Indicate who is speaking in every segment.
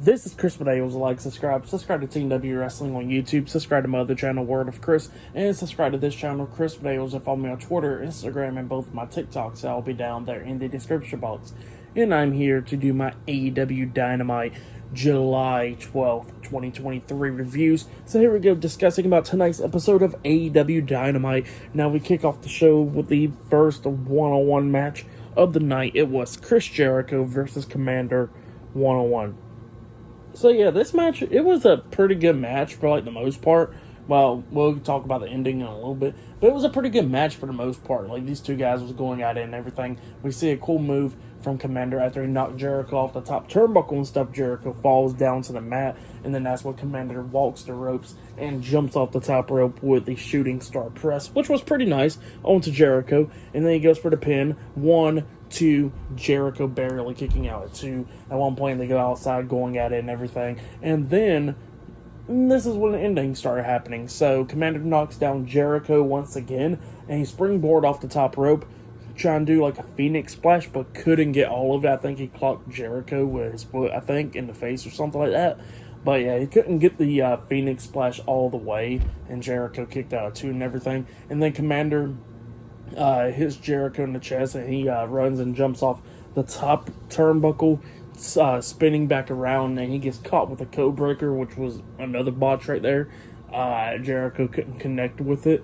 Speaker 1: This is Chris Medeos. Like, subscribe to Team W Wrestling on YouTube, subscribe to my other channel, Word of Chris, and subscribe to this channel, Chris Medeos, and follow me on Twitter, Instagram, and both my TikToks. I'll be down there in the description box. And I'm here to do my AEW Dynamite July 12th, 2023 reviews. So here we go, discussing about tonight's episode of AEW Dynamite. Now we kick off the show with the first one-on-one match of the night. It was Chris Jericho versus Commander one-on-one. So yeah, this match, it was a pretty good match for like the most part. Well, we'll talk about the ending in a little bit, but it was a pretty good match for the most part. Like, these two guys was going at it and everything. We see a cool move from Commander after he knocked Jericho off the top turnbuckle and stuff. Jericho falls down to the mat, and then that's when Commander walks the ropes and jumps off the top rope with the shooting star press, which was pretty nice, onto Jericho. And then he goes for the pin. 1, 2, Jericho barely kicking out at 2. At one point, they go outside going at it and everything. And then this is when the ending started happening. So Commander knocks down Jericho once again, and he springboard off the top rope, trying to do like a Phoenix splash, but couldn't get all of it. I think he clocked Jericho with his foot, I think, in the face or something like that. But yeah, he couldn't get the Phoenix splash all the way, and Jericho kicked out at 2 and everything. And then Commander hits Jericho in the chest, and he runs and jumps off the top turnbuckle, spinning back around, and he gets caught with a code breaker, which was another botch right there. Jericho couldn't connect with it,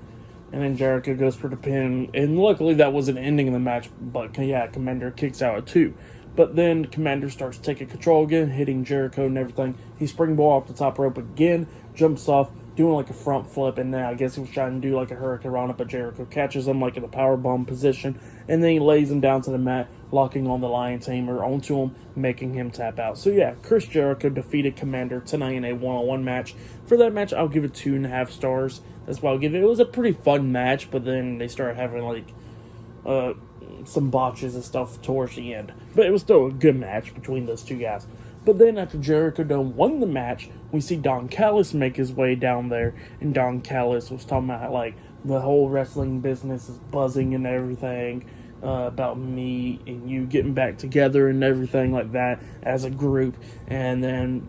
Speaker 1: and then Jericho goes for the pin, and luckily that wasn't ending the match, but yeah, Commander kicks out at 2. But then Commander starts taking control again, hitting Jericho and everything. He springboard off the top rope again, jumps off, doing like a front flip, and then I guess he was trying to do like a Hurricane Rana, but Jericho catches him like in a powerbomb position, and then he lays him down to the mat, locking on the Lion Tamer onto him, making him tap out. So yeah, Chris Jericho defeated Commander tonight in a one-on-one match. For that match, I'll give it 2.5 stars. That's why I'll give it. It was a pretty fun match, but then they started having like some botches and stuff towards the end. But it was still a good match between those two guys. But then after Jericho won the match, we see Don Callis make his way down there, and Don Callis was talking about like the whole wrestling business is buzzing and everything, about me and you getting back together and everything like that as a group. And then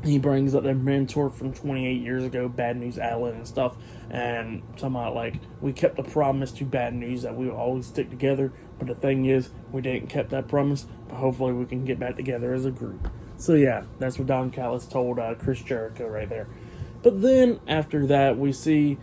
Speaker 1: he brings up their mentor from 28 years ago, Bad News Allen and stuff, and talking about like, we kept the promise to Bad News that we would always stick together, but the thing is, we didn't keep that promise, but hopefully we can get back together as a group. So yeah, that's what Don Callis told Chris Jericho right there. But then after that, we see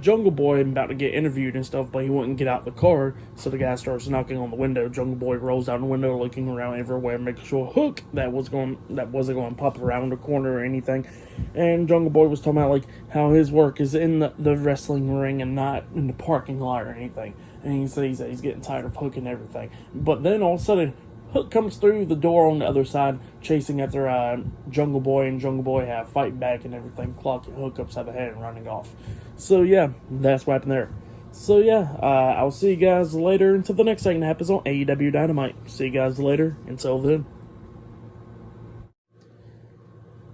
Speaker 1: Jungle Boy about to get interviewed and stuff, but he wouldn't get out the car, so the guy starts knocking on the window. Jungle Boy rolls down the window, looking around everywhere, making sure Hook that wasn't going to pop around the corner or anything. And Jungle Boy was talking about like how his work is in the wrestling ring and not in the parking lot or anything. And he says that he's getting tired of Hook and everything. But then all of a sudden, Hook comes through the door on the other side, chasing after Jungle Boy, and Jungle Boy have fight back and everything, clocking Hook upside the head and running off. So yeah, that's what happened there. So yeah, I'll see you guys later until the next thing that happens on AEW Dynamite. See you guys later. Until then.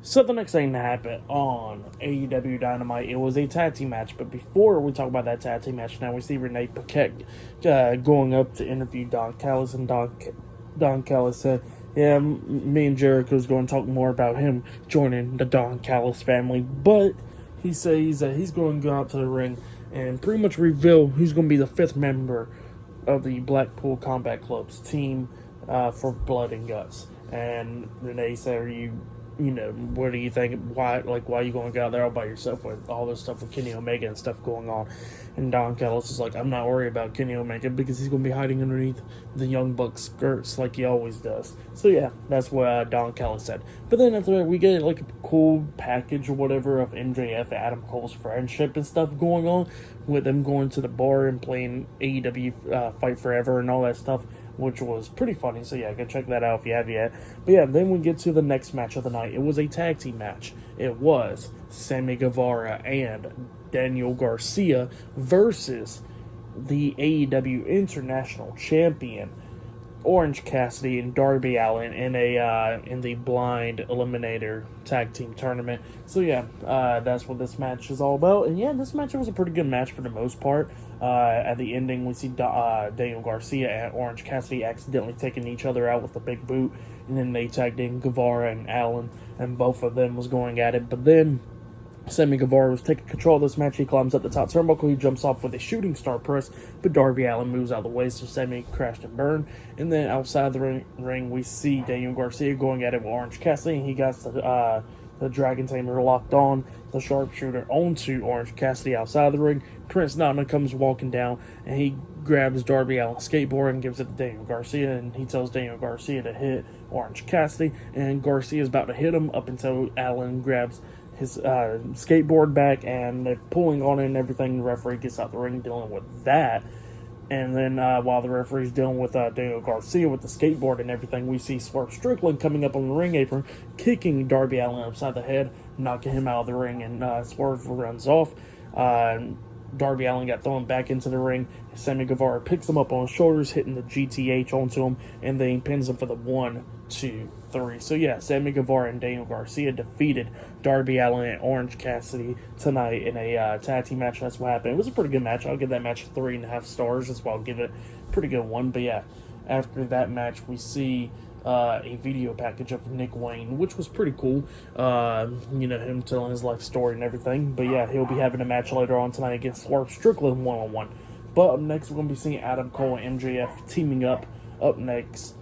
Speaker 1: So the next thing that happened on AEW Dynamite, it was a tag team match. But before we talk about that tag team match, now we see Renee Paquette going up to interview Don Callis, and Don Callis said, yeah, me and Jericho's going to talk more about him joining the Don Callis family. But he says that he's going to go out to the ring and pretty much reveal who's going to be the 5th member of the Blackpool Combat Club's team for Blood and Guts. And Renee said, you know, what do you think? Why are you going to go out there all by yourself with all this stuff with Kenny Omega and stuff going on? And Don Callis is like, I'm not worried about Kenny Omega because he's going to be hiding underneath the Young Bucks skirts like he always does. So yeah, that's what Don Callis said. But then after that, we get like a cool package or whatever of MJF and Adam Cole's friendship and stuff going on, with them going to the bar and playing AEW Fight Forever and all that stuff, which was pretty funny. So yeah, go check that out if you have yet. But yeah, then we get to the next match of the night. It was a tag team match. It was Sammy Guevara and Daniel Garcia versus the AEW International Champion Orange Cassidy and Darby Allin in the blind eliminator tag team tournament. So yeah, that's what this match is all about. And yeah, this match was a pretty good match for the most part. At the ending, we see Daniel Garcia and Orange Cassidy accidentally taking each other out with a big boot, and then they tagged in Guevara and Allin, and both of them was going at it. But then Sammy Guevara was taking control of this match. He climbs up the top turnbuckle. He jumps off with a shooting star press, but Darby Allin moves out of the way, so Sammy crashed and burned. And then outside the ring, we see Daniel Garcia going at it with Orange Cassidy, and he got the Dragon Tamer locked on the sharpshooter onto Orange Cassidy outside the ring. Prince Nana comes walking down, and he grabs Darby Allin's skateboard and gives it to Daniel Garcia, and he tells Daniel Garcia to hit Orange Cassidy, and Garcia is about to hit him up until Allin grabs his skateboard back, and they're pulling on it and everything. The referee gets out the ring dealing with that. And then while the referee's dealing with Daniel Garcia with the skateboard and everything, we see Strickland coming up on the ring apron, kicking Darby Allin upside the head, knocking him out of the ring, and Swerve runs off. Darby Allin got thrown back into the ring. Sammy Guevara picks him up on his shoulders, hitting the GTH onto him, and then he pins him for the 1, 2, 3. So yeah, Sammy Guevara and Daniel Garcia defeated Darby Allin and Orange Cassidy tonight in a tag team match. That's what happened. It was a pretty good match. I'll give that match 3.5 stars. That's why I'll give it a pretty good one. But yeah, after that match, we see a video package of Nick Wayne, which was pretty cool. Him telling his life story and everything. But yeah, he'll be having a match later on tonight against Strickland 1-on-1. But up next, we're going to be seeing Adam Cole and MJF teaming up next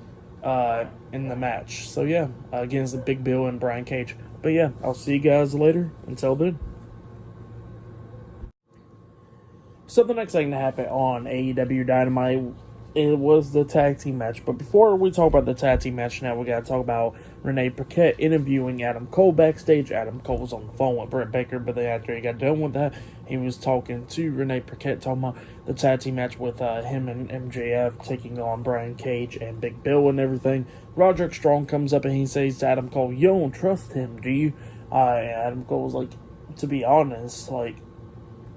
Speaker 1: in the match. So yeah, against Big Bill and Brian Cage. But yeah, I'll see you guys later. Until then. So the next thing that happened on AEW Dynamite, it was the tag team match. But before we talk about the tag team match now, we got to talk about Renee Paquette interviewing Adam Cole backstage. Adam Cole was on the phone with Britt Baker, but then after he got done with that, he was talking to Renee Paquette, talking about the tag team match with him and MJF taking on Brian Cage and Big Bill and everything. Roderick Strong comes up and he says to Adam Cole, "You don't trust him, do you?" And Adam Cole was like, to be honest,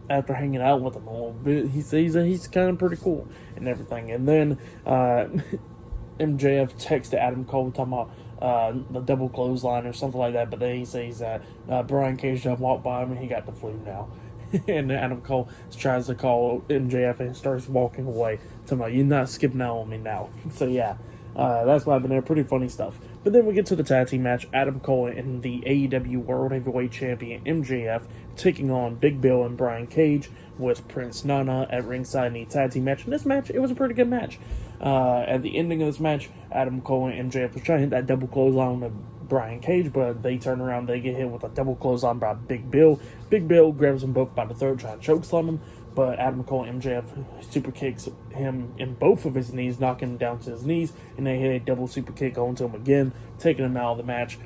Speaker 1: after hanging out with him a little bit, he says that he's kind of pretty cool and everything. And then MJF texted Adam Cole talking about the double clothesline or something like that, but then he says that Brian Cage done walked by him and he got the flu now. And Adam Cole tries to call MJF and starts walking away, talking about, "You're not skipping out on me now." So yeah, that's what happened there. Pretty funny stuff. But then we get to the tag team match. Adam Cole and the AEW World Heavyweight Champion MJF taking on Big Bill and Brian Cage with Prince Nana at ringside in the tag team match. And this match, it was a pretty good match. At the ending of this match, Adam Cole and MJF was trying to hit that double clothesline with Brian Cage, but they turn around, they get hit with a double clothesline by Big Bill. Big Bill grabs them both by the throat, trying to chokeslam them, but Adam Cole and MJF super kicks him in both of his knees, knocking him down to his knees, and they hit a double super kick onto him again, taking him out of the match.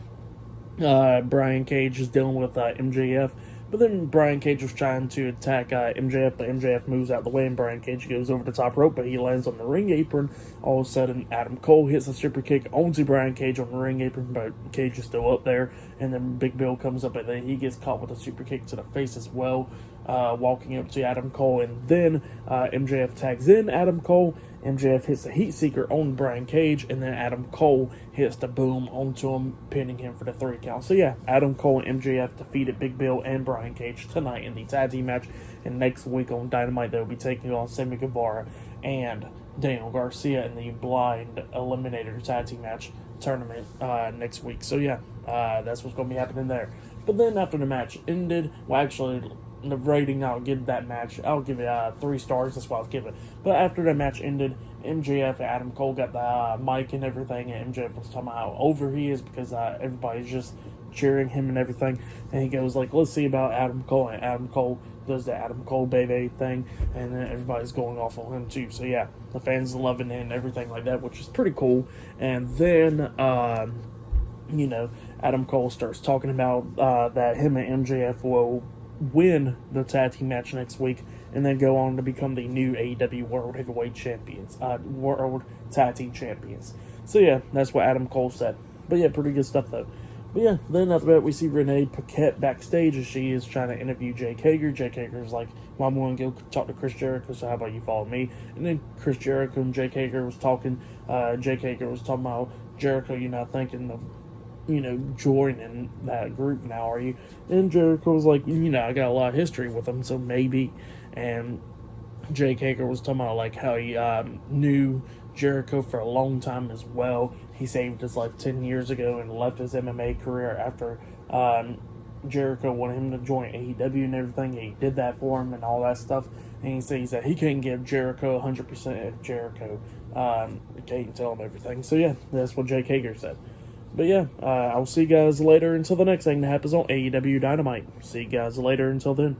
Speaker 1: Brian Cage is dealing with MJF, but then Brian Cage was trying to attack MJF, but MJF moves out of the way, and Brian Cage goes over the top rope, but he lands on the ring apron. All of a sudden, Adam Cole hits a super kick onto Brian Cage on the ring apron, but Cage is still up there, and then Big Bill comes up, and then he gets caught with a super kick to the face as well, walking up to Adam Cole, and then MJF tags in Adam Cole. MJF hits the heat seeker on Brian Cage, and then Adam Cole hits the boom onto him, pinning him for the 3 count. So yeah, Adam Cole and MJF defeated Big Bill and Brian Cage tonight in the tag team match. And next week on Dynamite, they'll be taking on Sammy Guevara and Daniel Garcia in the blind eliminator tag team match tournament next week. So yeah, that's what's going to be happening there. But then after the match ended, well, actually, the rating I'll give that match, I'll give it 3 stars. That's what I'll give it. But after the match ended, MJF and Adam Cole got the mic and everything, and MJF was talking about how over he is because everybody's just cheering him and everything. And he goes like, "Let's see about Adam Cole," and Adam Cole does the Adam Cole baby thing, and then everybody's going off on him too. So yeah, the fans are loving it and everything like that, which is pretty cool. And then Adam Cole starts talking about that him and MJF will win the tag team match next week, and then go on to become the new AEW World Heavyweight Champions, World Tag Team Champions. So yeah, that's what Adam Cole said. But yeah, pretty good stuff though. But yeah, then after that, we see Renee Paquette backstage as she is trying to interview Jake Hager. Jake Hager's like, well, I'm going to go talk to Chris Jericho, so how about you follow me? And then Chris Jericho and Jake Hager was talking. Jake Hager was talking about, Jericho, you're not thinking of, joining that group now, are you? And Jericho was like, I got a lot of history with them, so maybe. And Jake Hager was talking about like how he knew Jericho for a long time as well. He saved his life 10 years ago and left his MMA career after Jericho wanted him to join AEW and everything. He did that for him and all that stuff. And he said he couldn't give Jericho 100% if Jericho can't tell him everything. So yeah, that's what Jake Hager said. But yeah, I'll see you guys later until the next thing that happens on AEW Dynamite. See you guys later until then.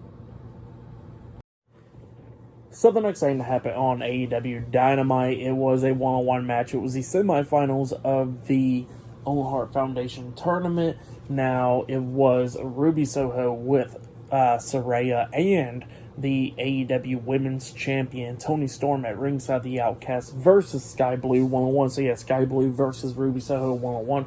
Speaker 1: So the next thing that happened on AEW Dynamite, it was a one-on-one match. It was the semifinals of the Owen Hart Foundation tournament. Now, it was Ruby Soho with Saraya and the AEW Women's Champion Toni Storm at ringside, the Outcast versus Sky Blue one-on-one. So yeah, Sky Blue versus Ruby Soho one-on-one.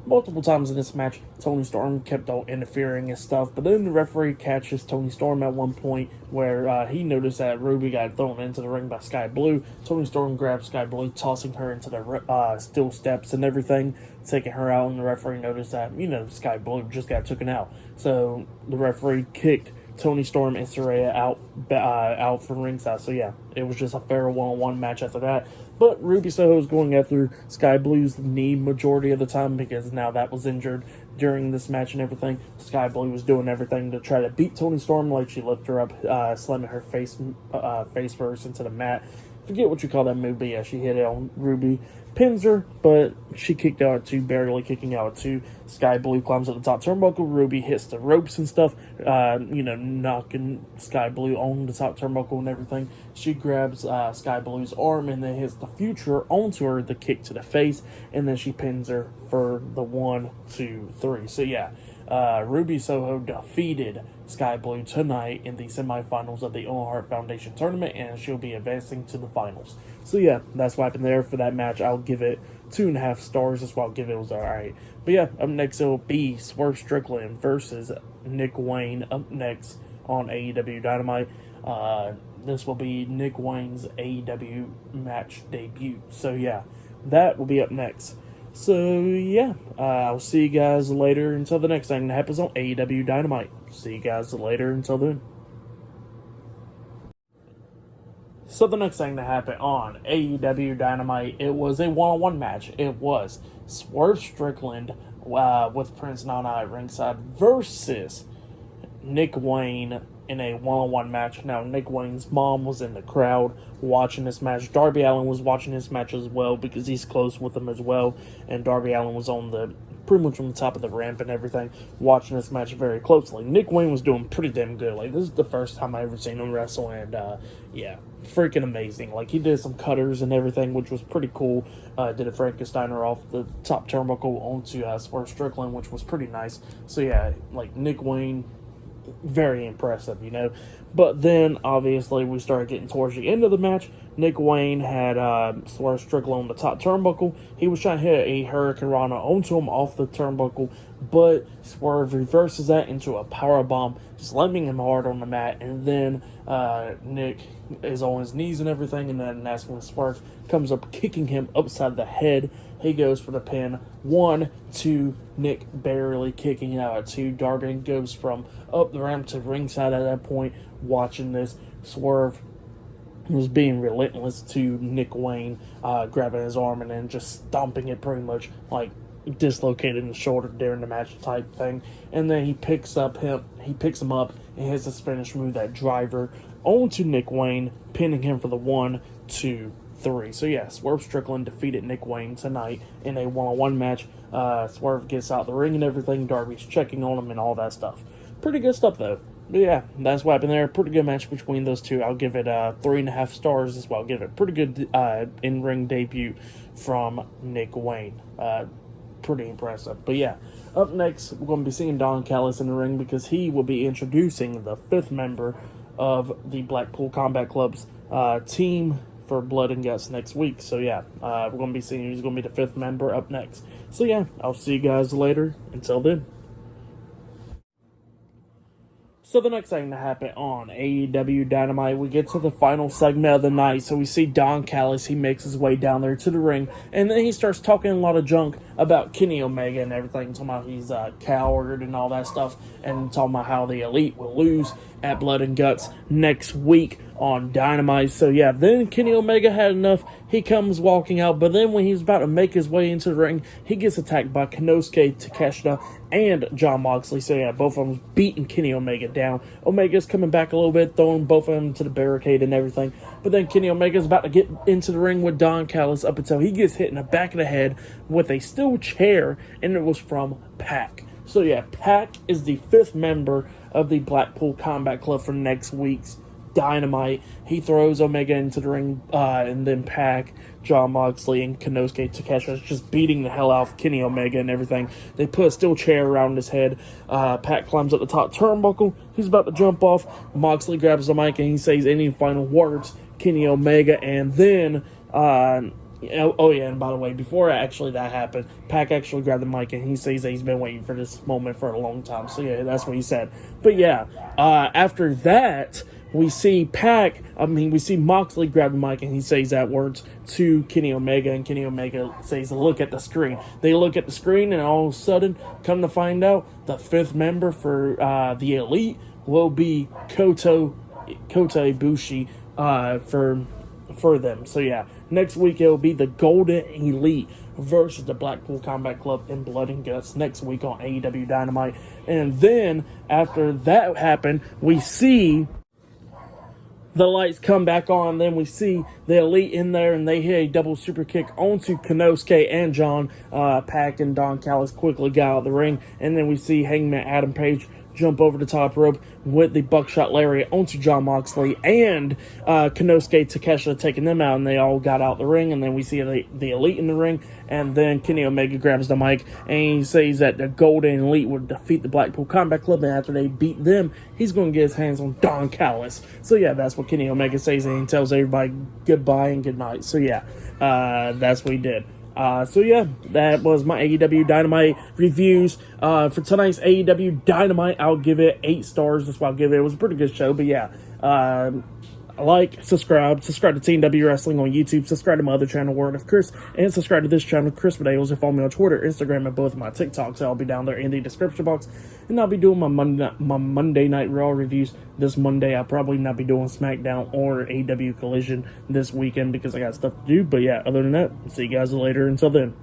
Speaker 1: Multiple times in this match, Toni Storm kept on interfering and stuff, but then the referee catches Toni Storm at one point where he noticed that Ruby got thrown into the ring by Sky Blue. Toni Storm grabs Sky Blue, tossing her into the steel steps and everything, taking her out, and the referee noticed that, Sky Blue just got taken out. So the referee kicked Toni Storm and Saraya out from ringside. So yeah, it was just a fair one-on-one match after that. But Ruby Soho is going after Sky Blue's knee majority of the time because now that was injured during this match and everything. Sky Blue was doing everything to try to beat Toni Storm, like she lifted her up, slamming her face first into the mat. Forget what you call that move, but yeah, she hit it on Ruby. Pins her, but she kicked out at two, barely kicking out at two. Sky Blue climbs up the top turnbuckle. Ruby hits the ropes and stuff, knocking Sky Blue on the top turnbuckle and everything. She grabs Sky Blue's arm and then hits the Future onto her, the kick to the face, and then she pins her for the 1, 2, 3. So yeah, Ruby Soho defeated Sky Blue tonight in the semifinals of the Owen Hart Foundation tournament, and she'll be advancing to the finals. So yeah, that's what happened there for that match. I'll give it 2.5 stars. That's what I'll give it. It was alright. But yeah, up next it will be Swerve Strickland versus Nick Wayne up next on AEW Dynamite. This will be Nick Wayne's AEW match debut. So yeah, that will be up next. So yeah, I'll see you guys later until the next thing that happens on AEW Dynamite. See you guys later until then. So the next thing that happened on AEW Dynamite, it was a one-on-one match. It was Swerve Strickland with Prince Nana at ringside versus Nick Wayne in a one-on-one match. Now, Nick Wayne's mom was in the crowd watching this match. Darby Allin was watching this match as well because he's close with him as well. And Darby Allin was pretty much on the top of the ramp and everything, watching this match very closely. Nick Wayne was doing pretty damn good. Like, this is the first time I ever seen him wrestle, and yeah, freaking amazing. Like, he did some cutters and everything, which was pretty cool. Did a Frankensteiner off the top turnbuckle onto Swerve Strickland, which was pretty nice. So yeah, like, Nick Wayne, very impressive, But then, obviously, we started getting towards the end of the match. Nick Wayne had Swerve Strickland on the top turnbuckle. He was trying to hit a Hurricane Rana onto him off the turnbuckle, but Swerve reverses that into a powerbomb, slamming him hard on the mat, and then Nick is on his knees and everything, and then that's when Swerve comes up, kicking him upside the head. He goes for the pin. 1, 2, Nick barely kicking out at 2. Darby goes from up the ramp to ringside at that point, watching this. Swerve was being relentless to Nick Wayne, grabbing his arm and then just stomping it, pretty much like dislocating the shoulder during the match type thing. And then he picks him up and hits a Spanish move, that driver, onto Nick Wayne, pinning him for the 1, 2, 3. So yeah, Swerve Strickland defeated Nick Wayne tonight in a one-on-one match. Swerve gets out the ring and everything. Darby's checking on him and all that stuff. Pretty good stuff though. But yeah, that's what happened there. Pretty good match between those two. I'll give it 3.5 stars as well. I'll give it pretty good in-ring debut from Nick Wayne. Pretty impressive. But yeah, up next we're going to be seeing Don Callis in the ring because he will be introducing the 5th member of the Blackpool Combat Club's team for Blood and Guts next week. So yeah, we're going to be seeing who's going to be the 5th member up next. So yeah, I'll see you guys later. Until then. So the next thing to happen on AEW Dynamite, we get to the final segment of the night. So we see Don Callis. He makes his way down there to the ring, and then he starts talking a lot of junk about Kenny Omega and everything, talking about he's a coward and all that stuff, and talking about how the Elite will lose at Blood and Guts next week on Dynamite. So yeah, then Kenny Omega had enough. He comes walking out, but then when he's about to make his way into the ring, he gets attacked by Konosuke Takeshita and Jon Moxley. So yeah, both of them beating Kenny Omega down. Omega's coming back a little bit, throwing both of them to the barricade and everything. But then Kenny Omega's about to get into the ring with Don Callis up until he gets hit in the back of the head with a steel chair, and it was from Pac. So yeah, Pac is the 5th member of the Blackpool Combat Club for next week's Dynamite. He throws Omega into the ring, and then Pac, Jon Moxley, and Konosuke Takeshita is just beating the hell out of Kenny Omega and everything. They put a steel chair around his head. Pac climbs up the top turnbuckle. He's about to jump off. Moxley grabs the mic and he says any final words, Kenny Omega, and then oh yeah, and by the way, before actually that happened, Pac actually grabbed the mic and he says that he's been waiting for this moment for a long time. So yeah, that's what he said. But yeah, after that, we see Moxley grab the mic and he says that words to Kenny Omega, and Kenny Omega says, look at the screen. They look at the screen, and all of a sudden, come to find out, the 5th member for the Elite will be Kota Ibushi for them. So yeah, next week it will be the Golden Elite versus the Blackpool Combat Club in Blood and Guts next week on AEW Dynamite. And then after that happened, we see the lights come back on. Then we see the Elite in there, and they hit a double super kick onto Konosuke and John. Pac and Don Callis quickly got out of the ring, and then we see Hangman Adam Page jump over the top rope with the buckshot lariat onto Jon Moxley and Konosuke Takeshita taking them out, and they all got out the ring. And then we see the Elite in the ring, and then Kenny Omega grabs the mic and he says that the Golden Elite would defeat the Blackpool Combat Club, and after they beat them, he's going to get his hands on Don Callis. So yeah, that's what Kenny Omega says, and he tells everybody goodbye and good night. So yeah, that's what he did. So yeah, that was my AEW Dynamite reviews. For tonight's AEW Dynamite, I'll give it 8 stars. That's what I'll give it. It was a pretty good show, but yeah. Subscribe to Team W Wrestling on YouTube, subscribe to my other channel, Word of Chris, and subscribe to this channel, Chris Videos, and follow me on Twitter, Instagram, and both of my TikToks. I'll be down there in the description box, and I'll be doing my Monday Night Raw reviews this Monday. I'll probably not be doing SmackDown or AEW Collision this weekend because I got stuff to do, but yeah, other than that, see you guys later. Until then.